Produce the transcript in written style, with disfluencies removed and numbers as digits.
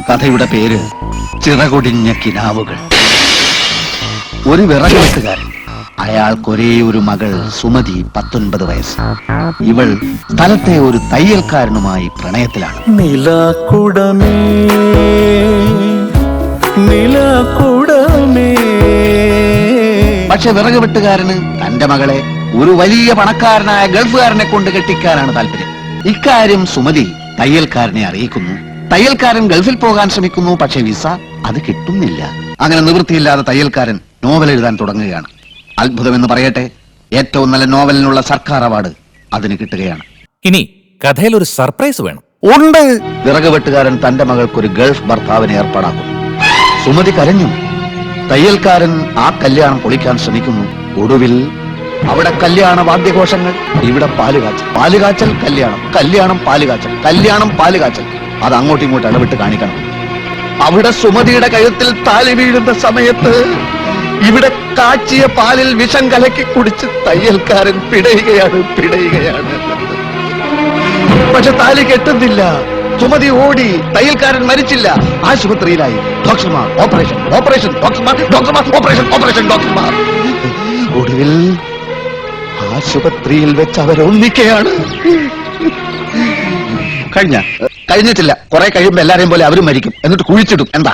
കഥയുടെ പേര് ചിറകൊടിഞ്ഞ കിനാവുകൾ. ഒരു വിറകുവെട്ടുകാരൻ, അയാൾക്കൊരേ ഒരു മകൾ സുമതി, 19 വയസ്സ്. ഇവൾ സ്ഥലത്തെ ഒരു തയ്യൽക്കാരനുമായി പ്രണയത്തിലാണ്. നിലാക്കുടമേ നിലാക്കുടമേ. പക്ഷെ വിറകുവെട്ടുകാരന് തന്റെ മകളെ ഒരു വലിയ പണക്കാരനായ ഗൾഫുകാരനെ കൊണ്ട് കെട്ടിക്കാനാണ് താല്പര്യം. ഇക്കാര്യം സുമതി തയ്യൽക്കാരനെ അറിയിക്കുന്നു. തയ്യൽക്കാരൻ ഗൾഫിൽ പോകാൻ ശ്രമിക്കുന്നു. പക്ഷെ വിസ അത് കിട്ടുന്നില്ല. അങ്ങനെ നിവൃത്തിയില്ലാതെ തയ്യൽക്കാരൻ നോവൽ എഴുതാൻ തുടങ്ങുകയാണ്. അത്ഭുതമെന്ന് പറയട്ടെ, ഏറ്റവും നല്ല നോവലിനുള്ള സർക്കാർ അവാർഡ് അതിന് കിട്ടുകയാണ്. ഇനി കഥയിൽ ഒരു സർപ്രൈസ് വേണം. ഉണ്ട്. വിറകുവെട്ടുകാരൻ തന്റെ മകൾക്കൊരു ഗൾഫ് ഭർത്താവിനെ ഏർപ്പാടാക്കുന്നു. സുമതി കരഞ്ഞു. തയ്യൽക്കാരൻ ആ കല്യാണം പൊളിക്കാൻ ശ്രമിക്കുന്നു. ഒടുവിൽ അവിടെ കല്യാണ വാദ്യഘോഷങ്ങൾ, ഇവിടെ പാലുകാച്ചൽ, പാലുകാച്ചൽ കല്യാണം, കല്യാണം പാലുകാച്ചൽ, കല്യാണം പാലുകാച്ചൽ. അത് അങ്ങോട്ടും ഇങ്ങോട്ടും ഇടവിട്ട് കാണിക്കണം. അവിടെ സുമതിയുടെ കഴുത്തിൽ താലി വീഴുന്ന സമയത്ത് ഇവിടെ കാച്ചിയ പാലിൽ വിഷം കലക്കി കുടിച്ച് തയ്യൽക്കാരൻ പിടയുകയാണ്. പക്ഷെ താലി കെട്ടുന്നില്ല. സുമതി ഓടി. തയ്യൽക്കാരൻ മരിച്ചില്ല, ആശുപത്രിയിലായി. ഡോക്ടർമാർ ഓപ്പറേഷൻ, ഓപ്പറേഷൻ, ഡോക്ടർമാർ, ഡോക്ടർമാർ, ഓപ്പറേഷൻ, ഓപ്പറേഷൻ, ഡോക്ടർമാർ. ഒടുവിൽ ആശുപത്രിയിൽ വെച്ച് അവരൊന്നിക്കുകയാണ്. കഴിഞ്ഞിട്ടില്ല. കുറെ കഴിയുമ്പോ എല്ലാരെയും പോലെ അവരും മരിക്കും. എന്നിട്ട് കുഴിച്ചിടും. എന്താ